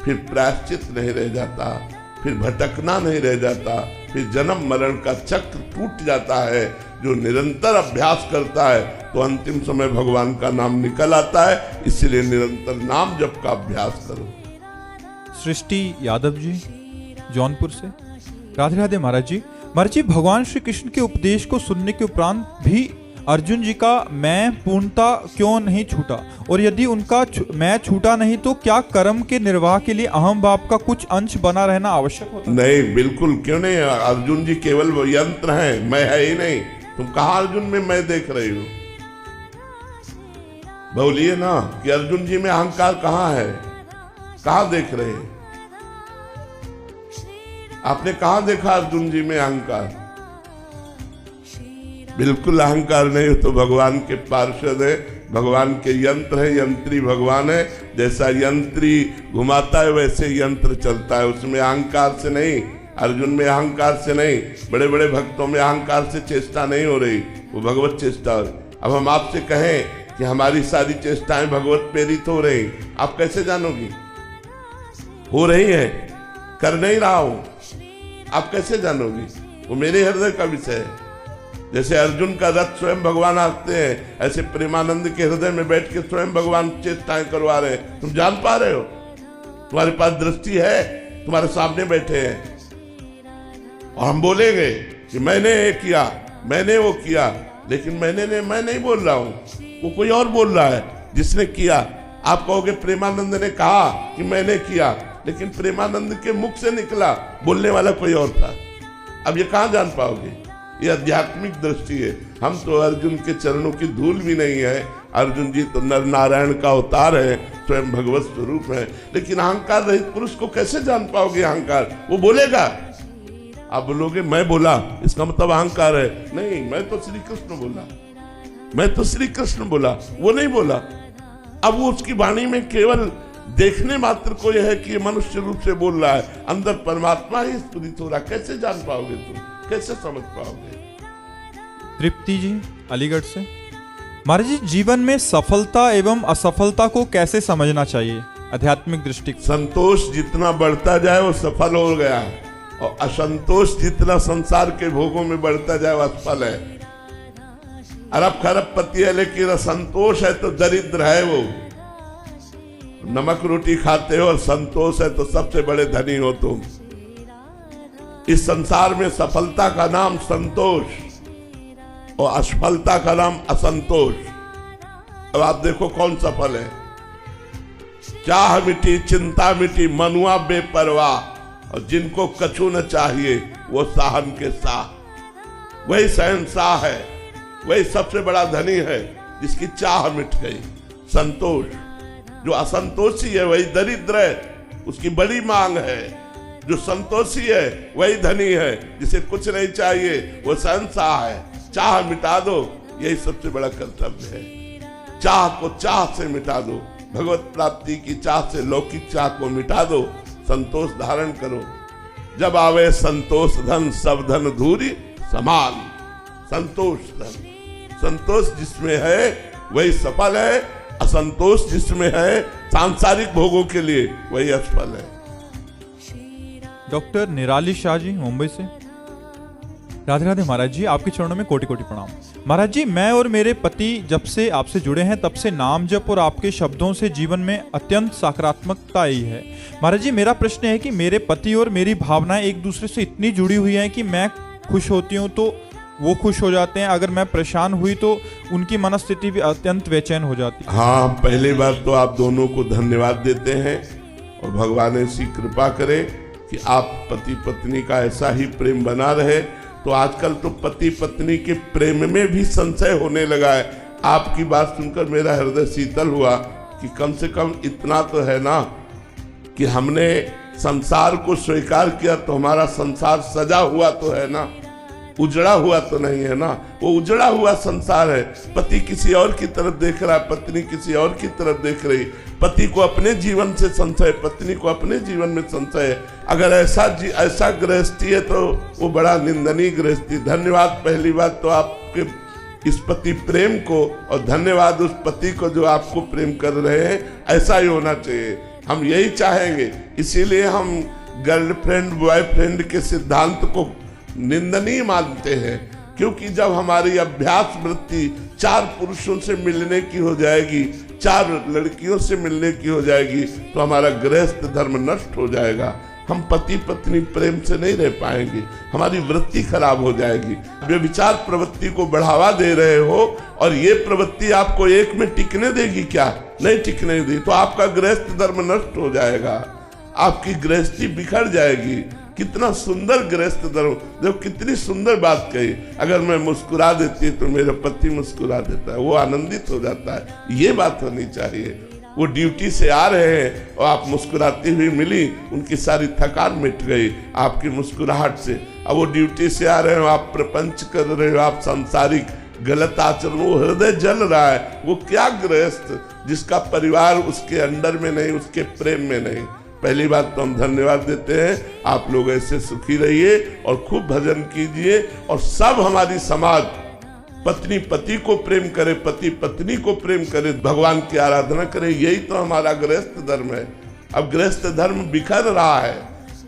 फिर प्रायश्चित नहीं रह जाता, फिर भटकना नहीं रह जाता, फिर जन्म मरण का चक्र टूट जाता है। जो निरंतर अभ्यास करता है तो अंतिम समय भगवान का नाम निकल आता है। इसलिए निरंतर नाम जप का अभ्यास करो। सृष्टि यादव जी जौनपुर से, राधे राधे महाराज जी। महाराज जी, भगवान श्री कृष्ण के उपदेश को सुनने के उपरांत भी अर्जुन जी का मैं पूर्णता क्यों नहीं छूटा, और यदि उनका मैं छूटा नहीं तो क्या कर्म के निर्वाह के लिए अहम भाव का कुछ अंश बना रहना आवश्यक होता? नहीं, बिल्कुल क्यों नहीं। अर्जुन जी केवल वो यंत्र हैं, मैं है ही नहीं। तुम कहाँ अर्जुन में मैं देख रही हो? बोलिए ना कि अर्जुन जी में अहंकार कहाँ है? कहाँ देख रहे हैं? आपने कहाँ देखा अर्जुन जी में अहंकार? बिल्कुल अहंकार नहीं हो तो भगवान के पार्षद है, भगवान के यंत्र है, यंत्री भगवान है। जैसा यंत्री घुमाता है वैसे यंत्र चलता है, उसमें अहंकार से नहीं। अर्जुन में अहंकार से नहीं, बड़े बड़े भक्तों में अहंकार से चेष्टा नहीं हो रही, वो भगवत चेष्टा हो रही। अब हम आपसे कहें कि हमारी सारी चेष्टाएं भगवत प्रेरित हो रही, आप कैसे जानोगी? हो रही है, कर नहीं रहा हूं, आप कैसे जानोगी? वो मेरे हृदय का विषय है। जैसे अर्जुन का रथ स्वयं भगवान आते हैं, ऐसे प्रेमानंद के हृदय में बैठ के स्वयं भगवान चेष्टाएं करवा रहे हैं। तुम जान पा रहे हो? तुम्हारे पास दृष्टि है, तुम्हारे सामने बैठे हैं। और हम बोलेंगे कि मैंने ये किया, मैंने वो किया, लेकिन मैं नहीं बोल रहा हूं, वो कोई और बोल रहा है जिसने किया। आप कहोगे प्रेमानंद ने कहा कि मैंने किया, लेकिन प्रेमानंद के मुख से निकला, बोलने वाला कोई और था। अब ये कहां जान पाओगे? ये आध्यात्मिक दृष्टि है। हम तो अर्जुन के चरणों की धूल भी नहीं है, अर्जुन जी तो नर नारायण का अवतार है, स्वयं भगवत स्वरूप है, लेकिन अहंकार रहित पुरुष को कैसे जान पाओगे अहंकार? वो बोलेगा, आप बोलोगे मैं बोला इसका मतलब अहंकार है, नहीं मैं तो श्री कृष्ण बोला, मैं तो श्री कृष्ण बोला, वो नहीं बोला। अब वो उसकी वाणी में केवल देखने मात्र को यह है कि ये मनुष्य रूप से बोल रहा है, अंदर परमात्मा ही स्फुरित हो रहा, कैसे जान पाओगे तुम, कैसे समझ पाओगे? तृप्ति जी अलीगढ़ से, महाराज जी जीवन में सफलता एवं असफलता को कैसे समझना चाहिए आध्यात्मिक दृष्टि? संतोष जितना बढ़ता जाए वो सफल हो गया, और असंतोष जितना संसार के भोगों में बढ़ता जाए वो असफल है। अरब खरब पति है लेकिन असंतोष है तो दरिद्र है वो। नमक रोटी खाते हो और संतोष है तो सबसे बड़े धनी हो तुम। इस संसार में सफलता का नाम संतोष और असफलता का नाम असंतोष। अब आप देखो कौन सफल है। चाह मिटी चिंता मिटी मनुआ बेपरवाह, और जिनको कछु न चाहिए वो साहन के साह, वही शहंशाह है, वही सबसे बड़ा धनी है जिसकी चाह मिट गई। संतोष, जो असंतोषी है वही दरिद्र है, उसकी बड़ी मांग है। जो संतोषी है वही धनी है, जिसे कुछ नहीं चाहिए वो शहंशाह है। चाह मिटा दो, यही सबसे बड़ा कर्तव्य है। चाह को चाह से मिटा दो, भगवत प्राप्ति की चाह से लौकिक चाह को मिटा दो, संतोष धारण करो। जब आवे संतोष धन सब धन धूरी समान। संतोष धन, संतोष जिसमें है वही सफल है, असंतोष जिसमें है सांसारिक भोगों के लिए वही असफल है। डॉक्टर निराली शाह जी मुंबई से, राधे राधे महाराज जी, आपके चरणों में कोटि कोटि प्रणाम। महाराज जी मैं और मेरे पति जब से आपसे जुड़े हैं तब से नाम जप और आपके शब्दों से जीवन में अत्यंत सकारात्मकता आई है। महाराज जी मेरा प्रश्न है कि मेरे पति और मेरी भावनाएं एक दूसरे से इतनी जुड़ी हुई हैं कि मैं खुश होती हूँ तो वो खुश हो जाते हैं, अगर मैं परेशान हुई तो उनकी मनस्थिति भी अत्यंत बेचैन हो जाती है। हाँ, पहली बार तो आप दोनों को धन्यवाद देते हैं और भगवान ऐसी कृपा करे कि आप पति पत्नी का ऐसा ही प्रेम बना रहे। तो आजकल तो पति पत्नी के प्रेम में भी संशय होने लगा है। आपकी बात सुनकर मेरा हृदय शीतल हुआ कि कम से कम इतना तो है ना कि हमने संसार को स्वीकार किया तो हमारा संसार सजा हुआ तो है ना, उजड़ा हुआ तो नहीं है ना। वो उजड़ा हुआ संसार है, पति किसी और की तरफ देख रहा है, पत्नी किसी और की तरफ देख रही। पति को अपने जीवन से संशय, पत्नी को अपने जीवन में संशय है। अगर ऐसा गृहस्थी है तो वो बड़ा निंदनीय गृहस्थी। धन्यवाद पहली बात तो आपके इस पति प्रेम को, और धन्यवाद उस पति को जो आपको प्रेम कर रहे हैं। ऐसा ही होना चाहिए, हम यही चाहेंगे। इसीलिए हम गर्लफ्रेंड बॉयफ्रेंड के सिद्धांत को निंदनीय मानते हैं, क्योंकि जब हमारी अभ्यास वृत्ति 4 पुरुषों से मिलने की हो जाएगी, 4 लड़कियों से मिलने की हो जाएगी, तो हमारा गृहस्थ धर्म नष्ट हो जाएगा। हम पति पत्नी प्रेम से नहीं रह पाएंगे, हमारी वृत्ति खराब हो जाएगी। व्यभिचार प्रवृत्ति को बढ़ावा दे रहे हो और ये प्रवृत्ति आपको एक में टिकने देगी क्या? नहीं टिकने दी तो आपका गृहस्थ धर्म नष्ट हो जाएगा, आपकी गृहस्थी बिखर जाएगी। कितना सुंदर गृहस्थ धर्म, जब कितनी सुंदर बात कही, अगर मैं मुस्कुरा देती तो मेरा पति मुस्कुरा देता है, वो आनंदित हो जाता है। ये बात होनी चाहिए। वो ड्यूटी से आ रहे हैं और आप मुस्कुराती हुई मिली, उनकी सारी थकान मिट गई आपकी मुस्कुराहट से। अब वो ड्यूटी से आ रहे हो, आप प्रपंच कर रहे हो, आप सांसारिक गलत आचरण, वो हृदय जल रहा है। वो क्या गृहस्थ जिसका परिवार उसके अंडर में नहीं, उसके प्रेम में नहीं। पहली बात तो हम धन्यवाद देते हैं, आप लोग ऐसे सुखी रहिए और खूब भजन कीजिए, और सब हमारी समाज पत्नी पति को प्रेम करे, पति पत्नी को प्रेम करे, भगवान की आराधना करे। यही तो हमारा गृहस्थ धर्म है। अब गृहस्थ धर्म बिखर रहा है।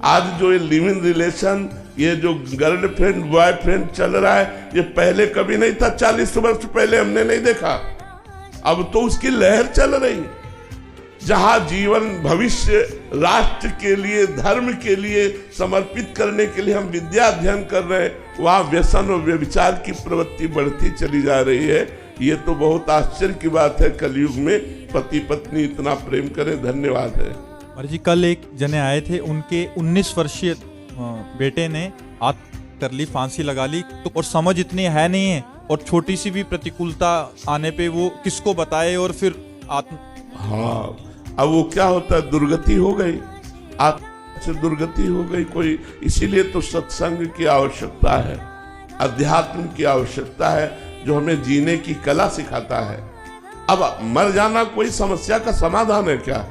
आज जो ये लिव इन रिलेशन, ये जो गर्लफ्रेंड बॉयफ्रेंड चल रहा है, ये पहले कभी नहीं था। 40 वर्ष पहले हमने नहीं देखा, अब तो उसकी लहर चल रही। जहां जीवन भविष्य राष्ट्र के लिए, धर्म के लिए समर्पित करने के लिए हम विद्या अध्ययन कर रहे हैं, वहां व्यसन और व्यभिचार की प्रवृत्ति बढ़ती चली जा रही है। ये तो बहुत आश्चर्य की बात है, कलयुग में पति पत्नी इतना प्रेम करें। धन्यवाद है। और जी कल एक जने आए थे, उनके 19 वर्षीय बेटे ने आत्महत्या कर ली, फांसी लगा ली, तो और समझ इतनी है नहीं है और छोटी सी भी प्रतिकूलता आने पे वो किसको बताए और फिर आत्म हाँ, अब वो क्या होता है, दुर्गति हो गई, आत्मा से दुर्गति हो गई कोई। इसीलिए तो सत्संग की आवश्यकता है, अध्यात्म की आवश्यकता है, जो हमें जीने की कला सिखाता है। अब मर जाना कोई समस्या का समाधान है क्या?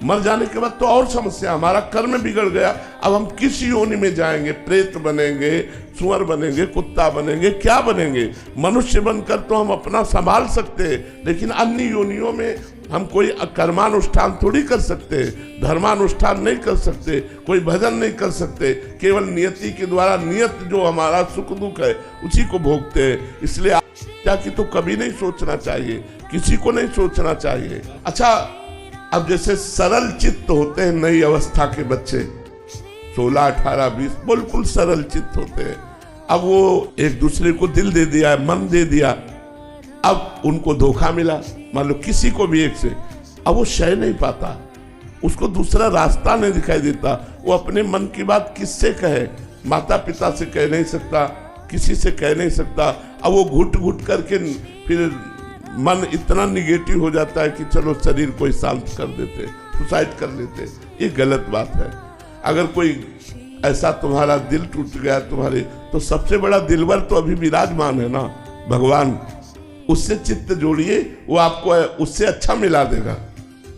मर जाने के बाद तो और समस्या, हमारा कर्म बिगड़ गया। अब हम किस योनि में जाएंगे? प्रेत बनेंगे, सुअर बनेंगे, कुत्ता बनेंगे, क्या बनेंगे? मनुष्य बनकर तो हम अपना संभाल सकते हैं, लेकिन अन्य योनियों में हम कोई कर्मानुष्ठान थोड़ी कर सकते, धर्मानुष्ठान नहीं कर सकते, कोई भजन नहीं कर सकते। केवल नियति के द्वारा, नियत जो हमारा सुख दुख है उसी को भोगते हैं। इसलिए आत्महत्या की तो कभी नहीं सोचना चाहिए, किसी को नहीं सोचना चाहिए। अच्छा, अब जैसे सरल चित्त होते हैं नई अवस्था के बच्चे, 16, 18, 20 बिल्कुल सरल चित्त होते हैं। अब वो एक दूसरे को दिल दे दिया, मन दे दिया, अब उनको धोखा मिला, मान लो किसी को भी एक से, अब वो सह नहीं पाता, उसको दूसरा रास्ता नहीं दिखाई देता। वो अपने मन की बात किससे कहे? माता पिता से कह नहीं सकता, किसी से कह नहीं सकता। अब वो घुट घुट करके फिर मन इतना निगेटिव हो जाता है कि चलो शरीर को शांत कर देते, सुसाइड कर लेते। ये गलत बात है। अगर कोई ऐसा तुम्हारा दिल टूट गया तुम्हारे, तो सबसे बड़ा दिलवर तो अभी विराजमान है ना, भगवान। उससे चित्त जोड़िए, वो आपको उससे अच्छा मिला देगा,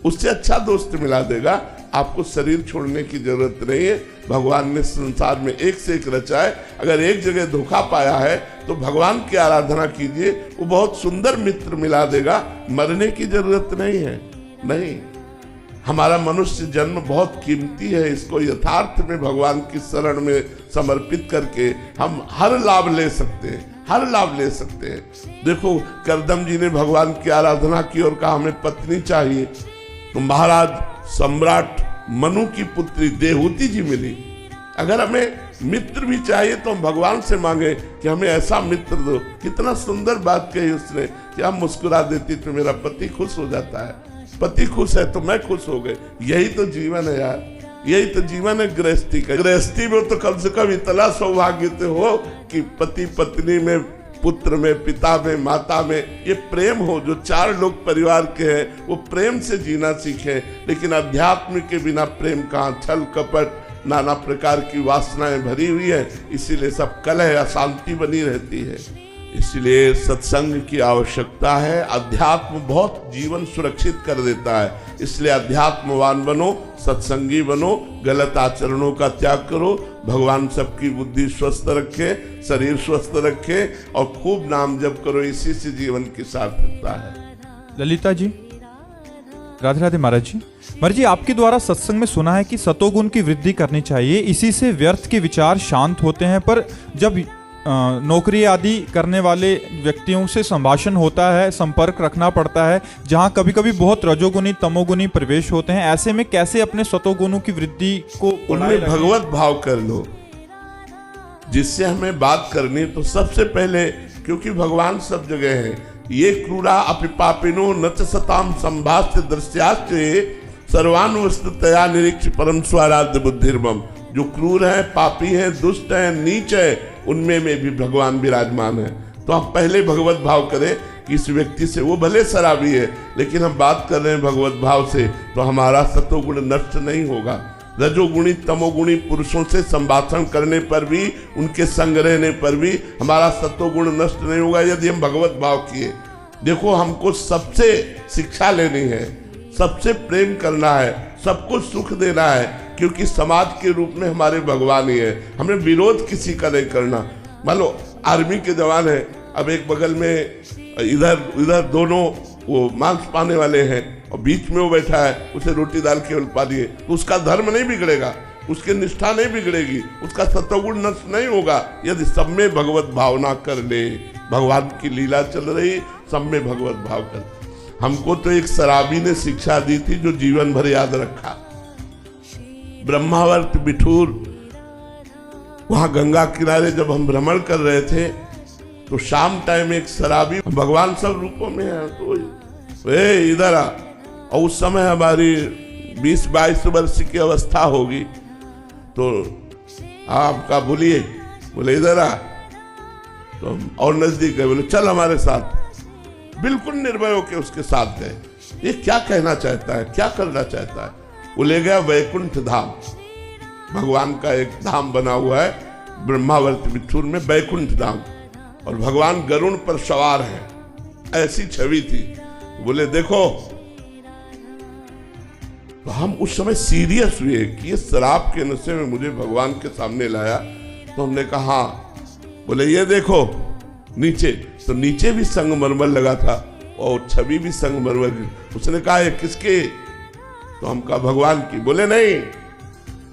उससे अच्छा दोस्त मिला देगा। आपको शरीर छोड़ने की जरूरत नहीं है। भगवान ने संसार में एक से एक रचा है। अगर एक जगह धोखा पाया है तो भगवान की आराधना कीजिए, वो बहुत सुंदर मित्र मिला देगा। मरने की जरूरत नहीं है। नहीं, हमारा मनुष्य जन्म बहुत कीमती है। इसको यथार्थ में भगवान की शरण में समर्पित करके हम हर लाभ ले सकते हैं, हर लाभ ले सकते हैं। देखो, करदम जी ने भगवान की आराधना की और कहा हमें पत्नी चाहिए, तो महाराज सम्राट मनु की पुत्री देवहूति जी मिली। अगर हमें मित्र भी चाहिए तो हम भगवान से मांगे कि हमें ऐसा मित्र दो। कितना सुंदर बात कही उसने कि हम मुस्कुरा देती तो मेरा पति खुश हो जाता है, पति खुश है तो मैं खुश हो गए। यही तो जीवन है यार, यही तो जीवन है गृहस्थी का। गृहस्थी में तो कम से कम इतना सौभाग्य तो हो कि पति पत्नी में, पुत्र में, पिता में, माता में ये प्रेम हो। जो 4 लोग परिवार के हैं वो प्रेम से जीना सीखें। लेकिन अध्यात्म के बिना प्रेम कहाँ? छल कपट, नाना प्रकार की वासनाएं भरी हुई है, इसीलिए सब कलह, अशांति बनी रहती है। इसलिए सत्संग की आवश्यकता है। अध्यात्म बहुत जीवन सुरक्षित कर देता है। इसलिए अध्यात्मवान बनो, सत्संगी बनो, गलत आचरणों का त्याग करो। भगवान सबकी बुद्धि स्वस्थ रखे, शरीर स्वस्थ रखे और खूब नाम जप करो। इसी से जीवन की सार्थकता है। ललिता जी, राधे राधे महाराज जी। महाराज जी, आपके द्वारा सत्संग में सुना है कि सतोगुण की वृद्धि करनी चाहिए, इसी से व्यर्थ के विचार शांत होते हैं। पर जब नौकरी आदि करने वाले व्यक्तियों से संभाषण होता है, संपर्क रखना पड़ता है, जहां कभी कभी बहुत रजोगुणी तमोगुणी प्रवेश होते हैं, ऐसे में कैसे अपने सतोगुणों की वृद्धि को उनमें भगवत भाव कर लो। जिससे हमें बात करनी तो सबसे पहले, क्योंकि भगवान सब जगह है, ये क्रूरा अपि पापिनो न च सताम संभाष्य दृश्याश्च सर्वानुवस्ततया निरीक्ष परम स्वाराध्य बुद्धिर्मम। जो क्रूर है, पापी है, दुष्ट है, नीच है, उनमें में भी भगवान विराजमान है। तो आप पहले भगवत भाव करें कि इस व्यक्ति से, वो भले शराबी है लेकिन हम बात कर रहे हैं भगवत भाव से, तो हमारा सतोगुण नष्ट नहीं होगा। रजोगुणी तमोगुणी पुरुषों से संभाषण करने पर भी, उनके संग रहने पर भी हमारा सतोगुण नष्ट नहीं होगा यदि हम भगवत भाव किए। देखो, हमको सबसे शिक्षा लेनी है, सबसे प्रेम करना है, सबको सुख देना है, क्योंकि समाज के रूप में हमारे भगवान ही है। हमें विरोध किसी का नहीं करना। मान लो आर्मी के जवान है, अब एक बगल में इधर दोनों वो मांस पाने वाले हैं और बीच में वो बैठा है, उसे रोटी दाल केवल पा दिए, तो उसका धर्म नहीं बिगड़ेगा, उसकी निष्ठा नहीं बिगड़ेगी, उसका सतोगुण नष्ट नहीं होगा यदि सब में भगवत भावना कर ले। भगवान की लीला चल रही, सब में भगवत भाव कर। हमको तो एक शराबी ने शिक्षा दी थी जो जीवन भर याद रखा। ब्रह्मावर्त बिठूर, वहां गंगा किनारे जब हम भ्रमण कर रहे थे तो शाम टाइम एक शराबी, भगवान सब रूपों में है, तो इधर आ। और उस समय हमारी 20-22 वर्ष की अवस्था होगी। तो आपका बोलिए, बोले इधर आ। तो हम और नजदीक गए, बोले चल हमारे साथ। बिल्कुल निर्भय होकर उसके साथ गए। ये क्या कहना चाहता है, क्या करना चाहता है? वो ले गया वैकुंठ धाम। भगवान का एक धाम बना हुआ है ब्रह्मावर्त बिठूर में, वैकुंठ धाम, और भगवान गरुड़ पर सवार हैं, ऐसी छवि थी। बोले देखो, तो हम उस समय सीरियस हुए कि ये शराब के नशे में मुझे भगवान के सामने लाया। तो हमने कहा हाँ। बोले ये देखो नीचे, तो नीचे भी संगमरमर लगा था और छवि भी संगमरमर की। उसने कहा ये किसके? तो हम कहा भगवान की। बोले नहीं,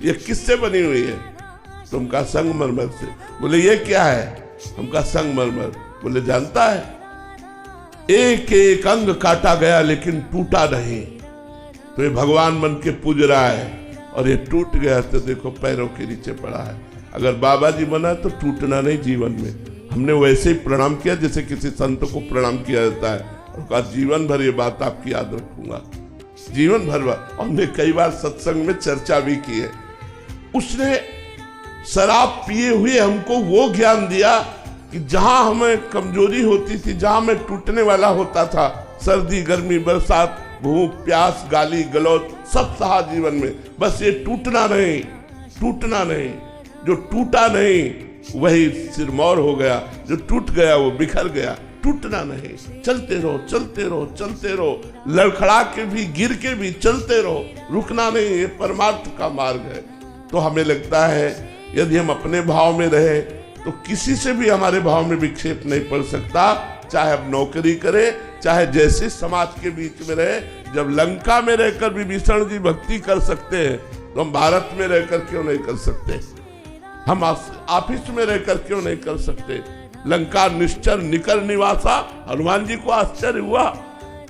ये किससे बनी हुई है? तो हम कहा संगमरमर से। बोले ये क्या है? हम कहा संगमरमर। बोले जानता है, एक एक अंग काटा गया लेकिन टूटा नहीं। तो ये भगवान मन के पूज रहा है, और ये टूट गया तो देखो पैरों के नीचे पड़ा है। अगर बाबा जी बना तो टूटना नहीं जीवन में। हमने वैसे ही प्रणाम किया जैसे किसी संत को प्रणाम किया जाता है, और कहा जीवन भर ये बात आपकी याद रखूंगा, जीवन भर। और हमने कई बार सत्संग में चर्चा भी की है। उसने शराब पिए हुए हमको वो ज्ञान दिया कि जहां हमें कमजोरी होती थी, जहां मैं टूटने वाला होता था, सर्दी गर्मी बरसात भूख प्यास गाली गलौज सब सहा जीवन में, बस ये टूटना नहीं, टूटना नहीं। जो टूटा नहीं वही सिरमौर हो गया, जो टूट गया वो बिखर गया। टूटना नहीं, चलते रहो चलते रहो चलते रहो, लड़खड़ा के भी गिर के भी चलते रहो, रुकना नहीं, ये परमार्थ का मार्ग है। तो हमें लगता है यदि हम अपने भाव में रहे तो किसी से भी हमारे भाव में विक्षेप नहीं पड़ सकता, चाहे हम नौकरी करें, चाहे जैसे समाज के बीच में रहे। जब लंका में रहकर विभीषण जी भक्ति कर सकते हैं तो हम भारत में रहकर क्यों नहीं कर सकते? हम ऑफिस में रहकर क्यों नहीं कर सकते? लंका निश्चर निकर निवासा, हनुमान जी को आश्चर्य हुआ,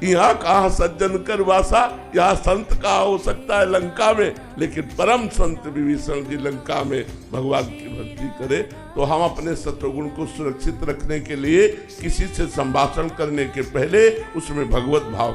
यहाँ कहाँ सज्जन कर वासा, यहाँ संत कहाँ हो सकता है लंका में। लेकिन परम संत विभीषण जी लंका में भगवान की भक्ति करे। तो हम अपने सत्वगुण को सुरक्षित रखने के लिए किसी से संभाषण करने के पहले उसमें भगवत भाव